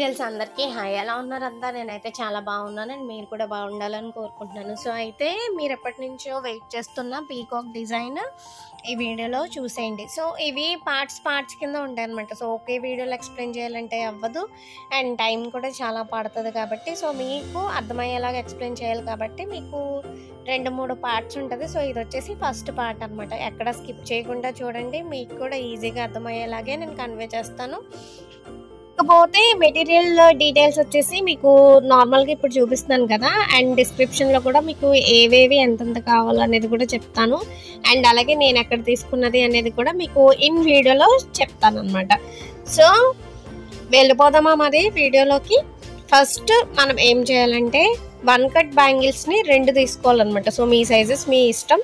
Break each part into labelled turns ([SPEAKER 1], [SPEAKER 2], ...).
[SPEAKER 1] Angels అందరికీ hi. ఎలా ఉన్నారంతా? నేనైతే చాలా బాగున్నాను అండ్ మీరు కూడా బాగుండాలని కోరుకుంటున్నాను. సో అయితే మీరు ఎప్పటి నుంచో వెయిట్ చేస్తున్న పీకాక్ డిజైన్ ఈ వీడియోలో చూసేయండి. సో ఇవి పార్ట్స్ కింద ఉంటాయి అనమాట. సో ఒకే వీడియోలో ఎక్స్ప్లెయిన్ చేయాలంటే అవ్వదు అండ్ టైం కూడా చాలా పడుతుంది కాబట్టి సో మీకు అర్థమయ్యేలాగా ఎక్స్ప్లెయిన్ చేయాలి కాబట్టి మీకు 2-3 పార్ట్స్ ఉంటుంది. సో ఇది వచ్చేసి ఫస్ట్ పార్ట్ అనమాట. ఎక్కడ స్కిప్ చేయకుండా చూడండి, మీకు కూడా ఈజీగా అర్థమయ్యేలాగే నేను కన్వే చేస్తాను. ఇకపోతే మెటీరియల్ డీటెయిల్స్ వచ్చేసి మీకు నార్మల్గా ఇప్పుడు చూపిస్తున్నాను కదా, అండ్ డిస్క్రిప్షన్లో కూడా మీకు ఏవేవి ఎంతెంత కావాలనేది కూడా చెప్తాను. అండ్ అలాగే నేను ఎక్కడ తీసుకున్నది అనేది కూడా మీకు ఇన్ వీడియోలో చెప్తాను అనమాట. సో వెళ్ళిపోదామా మరి వీడియోలోకి. ఫస్ట్ మనం ఏం చేయాలంటే 1 కట్ బ్యాంగిల్స్ని 2 తీసుకోవాలన్నమాట. సో మీ సైజెస్ మీ ఇష్టం,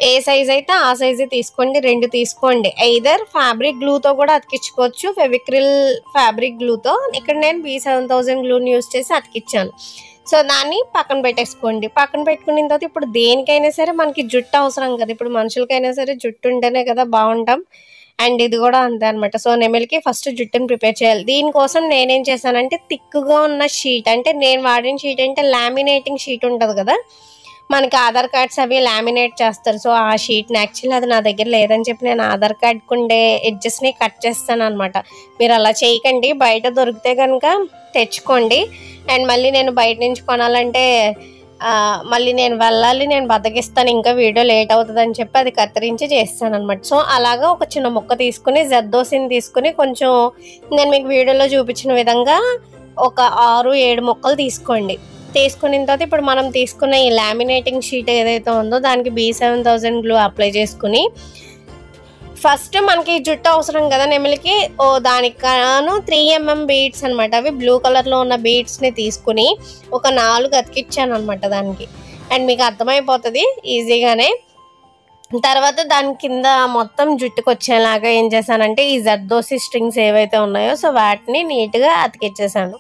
[SPEAKER 1] ఏ సైజ్ అయితే ఆ సైజే తీసుకోండి, 2 తీసుకోండి. ఐదర్ ఫ్యాబ్రిక్ గ్లూతో కూడా అతికించుకోవచ్చు, ఫెవిక్రిల్ ఫ్యాబ్రిక్ గ్లూతో. ఇక్కడ నేను B7000 గ్లూని యూజ్ చేసి అతికిచ్చాను. సో దాన్ని పక్కన పెట్టేసుకోండి. పక్కన పెట్టుకున్న తర్వాత ఇప్పుడు దేనికైనా సరే మనకి జుట్టు అవసరం కదా, ఇప్పుడు మనుషులకైనా సరే జుట్టు ఉంటేనే కదా బాగుంటాం, అండ్ ఇది కూడా అంతే అనమాట. సో నెమిలికి ఫస్ట్ జుట్టుని ప్రిపేర్ చేయాలి. దీనికోసం నేనేం చేశానంటే థిక్గా ఉన్న షీట్, అంటే నేను వాడిన షీట్ అంటే లామినేటింగ్ షీట్ ఉంటుంది కదా, మనకి ఆధార్ కార్డ్స్ అవి లామినేట్ చేస్తారు. సో ఆ షీట్ని యాక్చువల్లీ అది నా దగ్గర లేదని చెప్పి నేను ఆధార్ కార్డ్కి ఉండే ఎడ్జెస్ని కట్ చేస్తాను అనమాట. మీరు అలా చేయకండి, బయట దొరికితే కనుక తెచ్చుకోండి. అండ్ మళ్ళీ నేను బయట నుంచి కొనాలంటే మళ్ళీ నేను వెళ్ళాలి, నేను బద్దకిస్తాను, ఇంకా వీడియో లేట్ అవుతుంది అని చెప్పి అది కత్తిరించి చేస్తాను అనమాట. సో అలాగా ఒక చిన్న ముక్క తీసుకుని జర్దోసిని తీసుకుని కొంచెం నేను మీకు వీడియోలో చూపించిన విధంగా ఒక 6-7 ముక్కలు తీసుకోండి. తీసుకున్న తర్వాత ఇప్పుడు మనం తీసుకున్న ఈ లామినేటింగ్ షీట్ ఏదైతే ఉందో దానికి B7000 గ్లూ అప్లై చేసుకుని ఫస్ట్ మనకి జుట్టు అవసరం కదా నెమిలికి, దానికి కాను 3mm బీడ్స్ అనమాట. అవి బ్లూ కలర్లో ఉన్న బీడ్స్ని తీసుకుని ఒక 4 అతికిచ్చాను అనమాట దానికి. అండ్ మీకు అర్థమైపోతుంది ఈజీగానే. తర్వాత దాని కింద మొత్తం జుట్టుకు వచ్చేలాగా ఏం చేశానంటే ఈ జర్దోసి స్ట్రింగ్స్ ఏవైతే ఉన్నాయో సో వాటిని నీట్గా అతికిచ్చేసాను.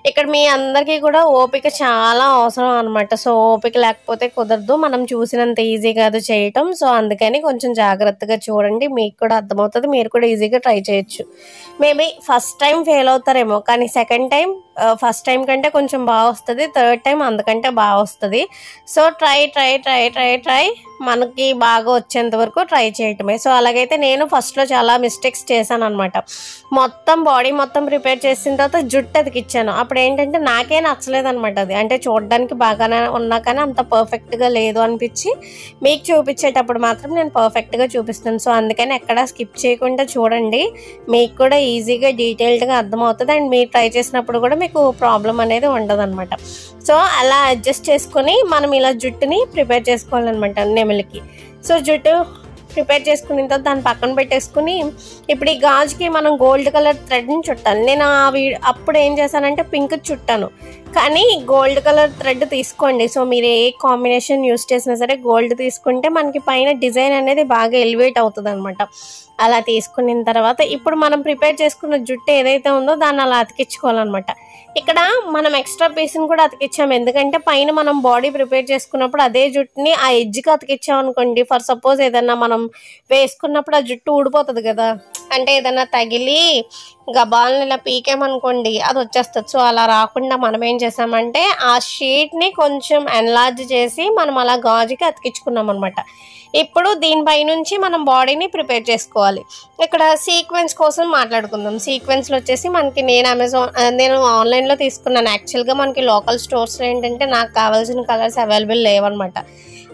[SPEAKER 1] ఇక్కడ మీ అందరికీ కూడా ఓపిక చాలా అవసరం అనమాట. సో ఓపిక లేకపోతే కుదరదు, మనం చూసినంత ఈజీ కాదు చేయటం. సో అందుకని కొంచెం జాగ్రత్తగా చూడండి, మీకు కూడా అర్థమవుతుంది, మీరు కూడా ఈజీగా ట్రై చేయొచ్చు. మేబీ ఫస్ట్ టైం ఫెయిల్ అవుతారేమో, కానీ సెకండ్ టైం ఫస్ట్ టైం కంటే కొంచెం బాగా వస్తుంది, థర్డ్ టైం అందుకంటే బాగా వస్తుంది. సో ట్రై మనకి బాగా వచ్చేంత వరకు ట్రై చేయటమే. సో అలాగైతే నేను ఫస్ట్లో చాలా మిస్టేక్స్ చేశాను అనమాట. మొత్తం బాడీ మొత్తం ప్రిపేర్ చేసిన తర్వాత జుట్టు అతికిచ్చాను. అప్పుడు ఏంటంటే నాకే నచ్చలేదు అనమాట. అది అంటే చూడడానికి బాగానే ఉన్నా కానీ అంత పర్ఫెక్ట్గా లేదు అనిపించి మీకు చూపించేటప్పుడు మాత్రం నేను పర్ఫెక్ట్గా చూపిస్తాను. సో అందుకని ఎక్కడ స్కిప్ చేయకుండా చూడండి, మీకు కూడా ఈజీగా డీటెయిల్డ్గా అర్థమవుతుంది. అండ్ మీరు ట్రై చేసినప్పుడు కూడా మీకు ప్రాబ్లం అనేది ఉండదు అనమాట. సో అలా అడ్జస్ట్ చేసుకుని మనం ఇలా జుట్టుని ప్రిపేర్ చేసుకోవాలన్నమాట నెమిలికి. సో జుట్టు ప్రిపేర్ చేసుకున్న తర్వాత దాన్ని పక్కన పెట్టేసుకుని ఇప్పుడు ఈ గాజుకి మనం గోల్డ్ కలర్ థ్రెడ్ని చుట్టాలి. నేను అప్పుడు ఏం చేశానంటే పింక్ చుట్టాను, కానీ గోల్డ్ కలర్ థ్రెడ్ తీసుకోండి. సో మీరు ఏ కాంబినేషన్ యూస్ చేసినా సరే గోల్డ్ తీసుకుంటే మనకి పైన డిజైన్ అనేది బాగా ఎలివేట్ అవుతుంది అనమాట. అలా తీసుకున్న తర్వాత ఇప్పుడు మనం ప్రిపేర్ చేసుకున్న జుట్టు ఏదైతే ఉందో దాన్ని అలా అతికించుకోవాలన్నమాట. ఇక్కడ మనం ఎక్స్ట్రా పీస్ని కూడా అతికిచ్చాము, ఎందుకంటే పైన మనం బాడీ ప్రిపేర్ చేసుకున్నప్పుడు అదే జుట్టుని ఆ ఎడ్జ్కి అతికిచ్చాం అనుకోండి, ఫర్ సపోజ్ ఏదన్నా మనం వేసుకున్నప్పుడు ఆ జుట్టు ఊడిపోతుంది కదా, అంటే ఏదన్నా తగిలి గబాల్ని ఇలా పీకేమనుకోండి అది వచ్చేస్తుంది. సో అలా రాకుండా మనం ఏం చేసామంటే ఆ షీట్ని కొంచెం ఎన్లార్జ్ చేసి మనం అలా గాజుకి అతికించుకున్నాం అనమాట. ఇప్పుడు దీనిపై నుంచి మనం బాడీని ప్రిపేర్ చేసుకోవాలి. ఇక్కడ సీక్వెన్స్ కోసం మాట్లాడుకుందాం. సీక్వెన్స్లో వచ్చేసి మనకి నేను ఆన్లైన్లో తీసుకున్నాను. యాక్చువల్గా మనకి లోకల్ స్టోర్స్లో ఏంటంటే నాకు కావాల్సిన కలర్స్ అవైలబుల్ లేవన్నమాట.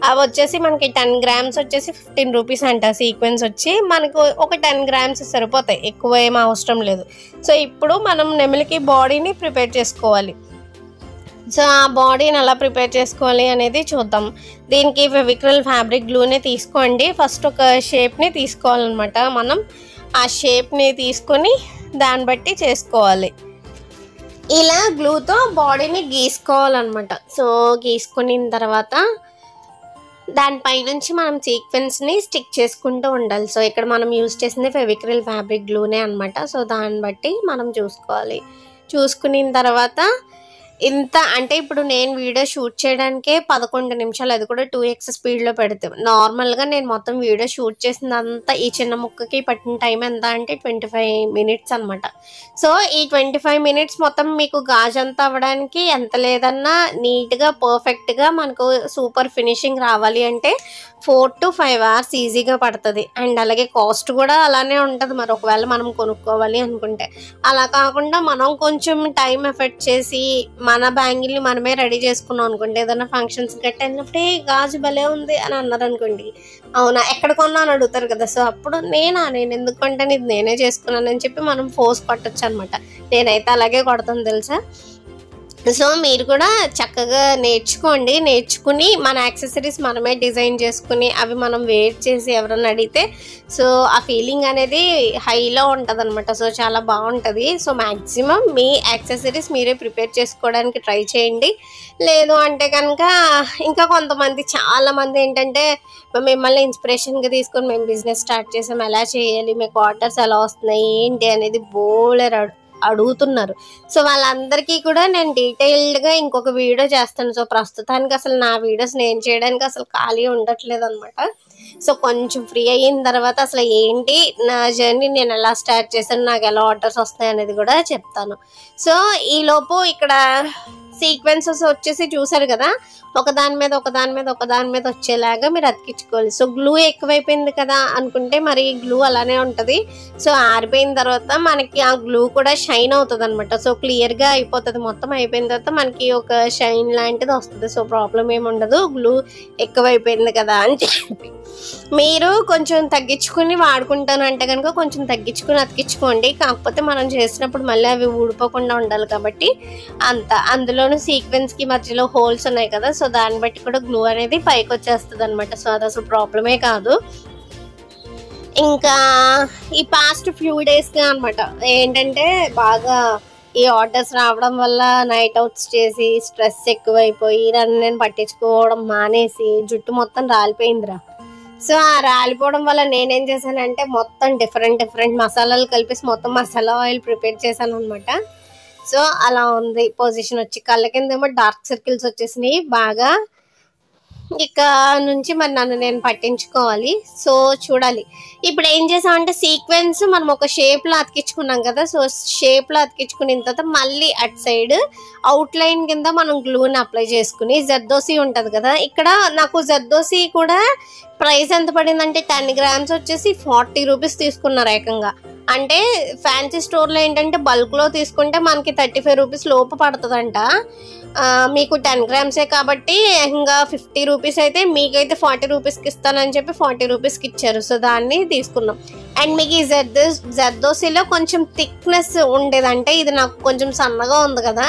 [SPEAKER 1] అవి వచ్చేసి మనకి 10 గ్రామ్స్ వచ్చేసి 15 రూపీస్ అంట. సీక్వెన్స్ వచ్చి మనకు ఒక 10 గ్రామ్స్ సరిపోతాయి, ఎక్కువ ఏం అవసరం లేదు. సో ఇప్పుడు మనం నెమిలికి బాడీని ప్రిపేర్ చేసుకోవాలి. సో ఆ బాడీని ఎలా ప్రిపేర్ చేసుకోవాలి అనేది చూద్దాం. దీనికి ఫెవిక్రిల్ ఫ్యాబ్రిక్ గ్లూని తీసుకోండి. ఫస్ట్ ఒక షేప్ని తీసుకోవాలన్నమాట. మనం ఆ షేప్ని తీసుకొని దాన్ని బట్టి చేసుకోవాలి. ఇలా గ్లూతో బాడీని గీసుకోవాలన్నమాట. సో గీసుకున్న తర్వాత దానిపై నుంచి మనం సీక్వెన్స్ని స్టిక్ చేసుకుంటూ ఉండాలి. సో ఇక్కడ మనం యూజ్ చేసింది ఫెవిక్రిల్ ఫ్యాబ్రిక్ గ్లూనే అనమాట. సో దాన్ని బట్టి మనం చూసుకోవాలి. చూసుకున్న తర్వాత ఇంత అంటే ఇప్పుడు నేను వీడియో షూట్ చేయడానికే 11 నిమిషాలు, అది కూడా 2x స్పీడ్లో పెడితే. నార్మల్గా నేను మొత్తం వీడియో షూట్ చేసిందంతా ఈ చిన్న ముక్కకి పట్టిన టైం ఎంత అంటే 25 మినిట్స్ అనమాట. సో ఈ 25 మినిట్స్ మొత్తం మీకు గాజంతా అవ్వడానికి ఎంత లేదన్నా నీట్గా పర్ఫెక్ట్గా మనకు సూపర్ ఫినిషింగ్ రావాలి అంటే 4 to 5 hours ఈజీగా పడుతుంది. అండ్ అలాగే కాస్ట్ కూడా అలానే ఉంటుంది మరి ఒకవేళ మనం కొనుక్కోవాలి అనుకుంటే. అలా కాకుండా మనం కొంచెం టైం ఎఫర్ట్ చేసి మన బ్యాంగిల్ని మనమే రెడీ చేసుకున్నాం అనుకోండి, ఏదైనా ఫంక్షన్స్ గట్ట అయినప్పుడే గాజు భలే ఉంది అని అన్నారు అనుకోండి, అవునా ఎక్కడ కొన్నా అని అడుగుతారు కదా. సో అప్పుడు నేను ఎందుకంటే ఇది నేనే చేసుకున్నానని చెప్పి మనం ఫోర్స్ కొట్టచ్చు అనమాట. నేనైతే అలాగే కొడతాను తెలుసా. సో మీరు కూడా చక్కగా నేర్చుకుని మన యాక్సెసరీస్ మనమే డిజైన్ చేసుకుని అవి మనం వేర్ చేసి ఎవరన్నా అడిగితే సో ఆ ఫీలింగ్ అనేది హైలో ఉంటుంది అనమాట. సో చాలా బాగుంటుంది. సో మ్యాక్సిమం మీ యాక్సెసరీస్ మీరే ప్రిపేర్ చేసుకోవడానికి ట్రై చేయండి. లేదు అంటే కనుక ఇంకా కొంతమంది చాలామంది ఏంటంటే మిమ్మల్ని ఇన్స్పిరేషన్గా తీసుకొని మేము బిజినెస్ స్టార్ట్ చేసాం, ఎలా చేయాలి, మీకు ఆర్డర్స్ ఎలా వస్తున్నాయి ఏంటి అనేది బోలెడు అడుగుతున్నారు. సో వాళ్ళందరికీ కూడా నేను డీటెయిల్డ్గా ఇంకొక వీడియో చేస్తాను. సో ప్రస్తుతానికి అసలు నా వీడియోస్ నేను చేయడానికి అసలు ఖాళీ ఉండట్లేదు అనమాట. సో కొంచెం ఫ్రీ అయిన తర్వాత అసలు ఏంటి నా జర్నీ, నేను ఎలా స్టార్ట్ చేశాను, నాకు ఎలా ఆర్డర్స్ వస్తాయి అనేది కూడా చెప్తాను. సో ఈలోపు ఇక్కడ సీక్వెన్సెస్ వచ్చేసి చూసారు కదా, ఒకదాని మీద వచ్చేలాగా మీరు అతికించుకోవాలి. సో గ్లూ ఎక్కువైపోయింది కదా అనుకుంటే మరి గ్లూ అలానే ఉంటుంది. సో ఆరిపోయిన తర్వాత మనకి ఆ గ్లూ కూడా షైన్ అవుతుంది అనమాట. సో క్లియర్గా అయిపోతుంది. మొత్తం అయిపోయిన తర్వాత మనకి ఒక షైన్ లాంటిది వస్తుంది. సో ప్రాబ్లం ఏమి ఉండదు గ్లూ ఎక్కువైపోయింది కదా అని చెప్పి. మీరు కొంచెం తగ్గించుకుని వాడుకుంటాను అంటే కనుక కొంచెం తగ్గించుకుని అతికించుకోండి. కాకపోతే మనం చేసినప్పుడు మళ్ళీ అవి ఊడిపోకుండా ఉండాలి కాబట్టి అందులోనూ సీక్వెన్స్కి మధ్యలో హోల్స్ ఉన్నాయి కదా, సో దాన్ని బట్టి కూడా గ్లూ అనేది పైకి వచ్చేస్తుంది అనమాట. సో అది అసలు ప్రాబ్లమే కాదు. ఇంకా ఈ పాస్ట్ ఫ్యూ డేస్గా అనమాట ఏంటంటే బాగా ఈ ఆర్డర్స్ రావడం వల్ల నైట్ అవుట్స్ చేసి స్ట్రెస్ ఎక్కువైపోయి నేను పట్టించుకోవడం మానేసి జుట్టు మొత్తం రాలిపోయిందిరా. సో ఆ రాలిపోవడం వల్ల నేనేం చేశానంటే మొత్తం డిఫరెంట్ మసాలాలు కలిపేసి మొత్తం మసాలా ఆయిల్ ప్రిపేర్ చేశాను అనమాట. సో అలా ఉంది పొజిషన్ వచ్చి. కళ్ళ కిందేమో డార్క్ సర్కిల్స్ వచ్చేసినాయి బాగా. ఇక నుంచి మరి నన్ను నేను పట్టించుకోవాలి. సో చూడాలి ఇప్పుడు ఏం చేసామంటే సీక్వెన్స్ మనం ఒక షేప్లో అతికించుకున్నాం కదా. సో షేప్లో అతికించుకున్న తర్వాత మళ్ళీ అటు సైడ్ అవుట్లైన్ కింద మనం గ్లూని అప్లై చేసుకుని జర్దోసి ఉంటుంది కదా. ఇక్కడ నాకు జర్దోసి కూడా ప్రైస్ ఎంత పడిందంటే 10 grams వచ్చేసి 40 rupees తీసుకున్నారు ఏకంగా. అంటే ఫ్యాన్సీ స్టోర్లో ఏంటంటే బల్క్లో తీసుకుంటే మనకి 35 rupees లోపు పడుతుందంట. మీకు 10 grams కాబట్టి ఇంకా 50 rupees అయితే మీకైతే 40 rupeesకి ఇస్తానని చెప్పి 40 rupeesకి ఇచ్చారు. సో దాన్ని తీసుకున్నాం. అండ్ మీకు ఈ జర్దోసిలో కొంచెం థిక్నెస్ ఉండేదంటే ఇది నాకు కొంచెం సన్నగా ఉంది కదా,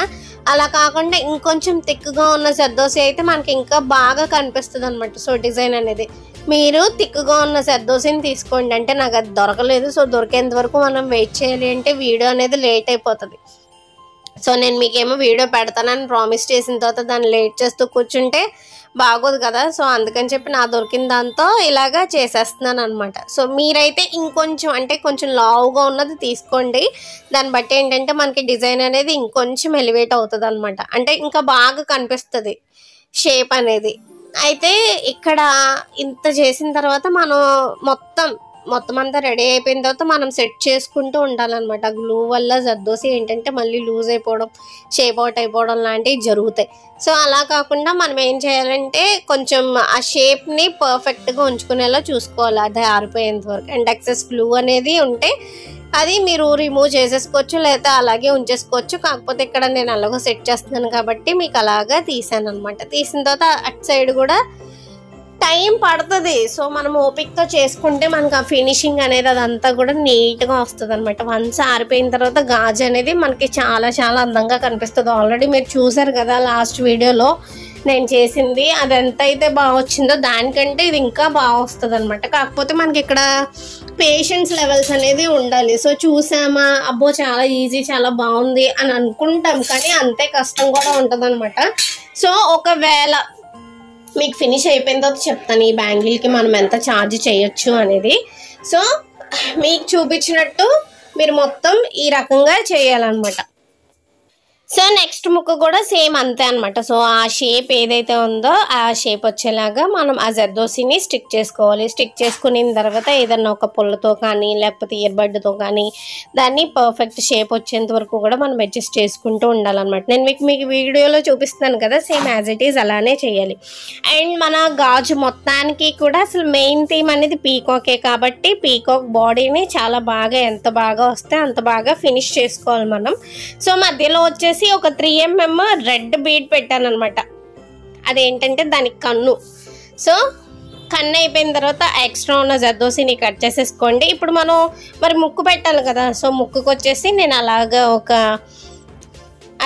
[SPEAKER 1] అలా కాకుండా ఇంకొంచెం థిక్గా ఉన్న జర్దోసి అయితే మనకి ఇంకా బాగా కనిపిస్తుంది అనమాట. సో డిజైన్ అనేది మీరు థిక్గా ఉన్న జర్దోసిని తీసుకోండి. అంటే నాకు అది దొరకలేదు. సో దొరికేంత వరకు మనం వెయిట్ చేయాలి అంటే వీడియో అనేది లేట్ అయిపోతుంది. సో నేను మీకేమో వీడియో పెడతానని ప్రామిస్ చేసిన తర్వాత దాన్ని లేట్ చేస్తూ కూర్చుంటే బాగోదు కదా. సో అందుకని చెప్పి నా దొరికిన దాంతో ఇలాగా చేసేస్తున్నాను అనమాట. సో మీరైతే ఇంకొంచెం అంటే కొంచెం లావుగా ఉన్నది తీసుకోండి. దాన్ని బట్టి ఏంటంటే మనకి డిజైన్ అనేది ఇంకొంచెం ఎలివేట్ అవుతుంది అనమాట. అంటే ఇంకా బాగా కనిపిస్తుంది షేప్ అనేది. అయితే ఇక్కడ ఇంత చేసిన తర్వాత మనం మొత్తం అంతా రెడీ అయిపోయిన తర్వాత మనం సెట్ చేసుకుంటూ ఉండాలన్నమాట. గ్లూ వల్ల జర్దోసి ఏంటంటే మళ్ళీ లూజ్ అయిపోవడం, షేప్ అవుట్ అయిపోవడం లాంటివి జరుగుతాయి. సో అలా కాకుండా మనం ఏం చేయాలంటే కొంచెం ఆ షేప్ని పర్ఫెక్ట్గా ఉంచుకునేలా చూసుకోవాలి అది ఆరిపోయేంత వరకు. అండ్ ఎక్సెస్ గ్లూ అనేది ఉంటే అది మీరు రిమూవ్ చేసేసుకోవచ్చు, లేకపోతే అలాగే ఉంచేసుకోవచ్చు. కాకపోతే ఇక్కడ నేను అలాగో సెట్ చేస్తున్నాను కాబట్టి మీకు అలాగా తీసాను అనమాట. తీసిన తర్వాత అటు సైడ్ కూడా టైం పడుతుంది. సో మనం ఓపికతో చేసుకుంటే మనకు ఆ ఫినిషింగ్ అనేది అదంతా కూడా నీట్గా వస్తుంది అనమాట. వన్స్ ఆరిపోయిన తర్వాత గాజు అనేది మనకి చాలా చాలా అందంగా కనిపిస్తుంది. ఆల్రెడీ మీరు చూసారు కదా లాస్ట్ వీడియోలో నేను చేసింది, అది ఎంత అయితే బాగా వచ్చిందో దానికంటే ఇది ఇంకా బాగా వస్తుంది అనమాట. కాకపోతే మనకి ఇక్కడ పేషెన్స్ లెవెల్స్ అనేది ఉండాలి. సో చూసామా అబ్బో చాలా ఈజీ చాలా బాగుంది అని అనుకుంటాం, కానీ అంతే కష్టం కూడా ఉంటుంది అనమాట. సో ఒకవేళ మీకు ఫినిష్ అయిపోయిన తర్వాత చెప్తాను ఈ బ్యాంగిల్కి మనం ఎంత ఛార్జ్ చేయొచ్చు అనేది. సో మీకు చూపించినట్టు మీరు మొత్తం ఈ రకంగా చేయాలన్నమాట. సో నెక్స్ట్ ముక్క కూడా సేమ్ అంతే అనమాట. సో ఆ షేప్ ఏదైతే ఉందో ఆ షేప్ వచ్చేలాగా మనం ఆ జర్దోసిని స్టిక్ చేసుకోవాలి. స్టిక్ చేసుకున్న తర్వాత ఏదన్నా ఒక పుల్లతో కానీ లేకపోతే ఇయర్బడ్తో కానీ దాన్ని పర్ఫెక్ట్ షేప్ వచ్చేంత వరకు కూడా మనం అడ్జస్ట్ చేసుకుంటూ ఉండాలన్నమాట. నేను మీకు వీడియోలో చూపిస్తున్నాను కదా, సేమ్ యాజ్ ఇట్ ఈజ్ అలానే చేయాలి. అండ్ మన గాజు మొత్తానికి కూడా అసలు మెయిన్ థీమ్ అనేది పీకాకే కాబట్టి పీకాక్ బాడీని చాలా బాగా, ఎంత బాగా వస్తే అంత బాగా ఫినిష్ చేసుకోవాలి మనం. సో మధ్యలో వచ్చేసి ఒక 3 mm రెడ్ బీడ్ పెట్టాను అనమాట. అదేంటంటే దానికి కన్ను. సో కన్ను అయిపోయిన తర్వాత ఎక్స్ట్రా ఉన్న జర్దోసిని కట్ చేసేసుకోండి. ఇప్పుడు మనం మరి ముక్కు పెట్టాలి కదా, సో ముక్కుకు వచ్చేసి నేను అలాగా ఒక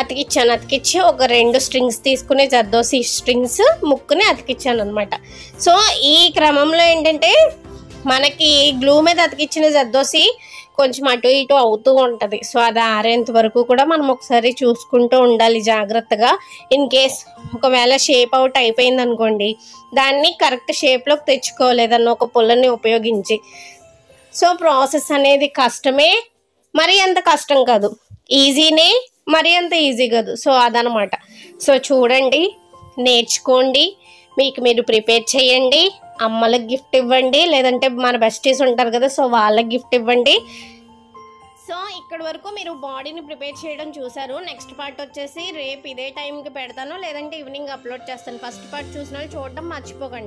[SPEAKER 1] అతికిచ్చి ఒక 2 స్ట్రింగ్స్ తీసుకుని జర్దోసి స్ట్రింగ్స్ ముక్కుని అతికిచ్చాను అనమాట. సో ఈ క్రమంలో ఏంటంటే మనకి గ్లూ మీద అతికిచ్చిన జర్దోసి కొంచెం అటు ఇటు అవుతూ ఉంటుంది. సో అది ఆరేంత వరకు కూడా మనం ఒకసారి చూసుకుంటూ ఉండాలి జాగ్రత్తగా. ఇన్ కేస్ ఒకవేళ షేప్ అవుట్ అయిపోయింది అనుకోండి, దాన్ని కరెక్ట్ షేప్లోకి తెచ్చుకోలేదన్న ఒక పుల్లని ఉపయోగించి. సో ప్రాసెస్ అనేది కష్టమే, మరీ అంత కష్టం కాదు, ఈజీనే, మరీ అంత ఈజీ కాదు. సో అదనమాట. సో చూడండి, నేర్చుకోండి, మీకు మీరు ప్రిపేర్ చేయండి, అమ్మలకు గిఫ్ట్ ఇవ్వండి, లేదంటే మన బెస్టీస్ ఉంటారు కదా, సో వాళ్ళకి గిఫ్ట్ ఇవ్వండి. సో ఇక్కడ వరకు మీరు బాడీని ప్రిపేర్ చేయడం చూసారు. నెక్స్ట్ పార్ట్ వచ్చేసి రేపు ఇదే టైంకి పెడతాను, లేదంటే ఈవినింగ్ అప్లోడ్ చేస్తాను. ఫస్ట్ పార్ట్ చూసిన వాళ్ళు చూడడం మర్చిపోకండి.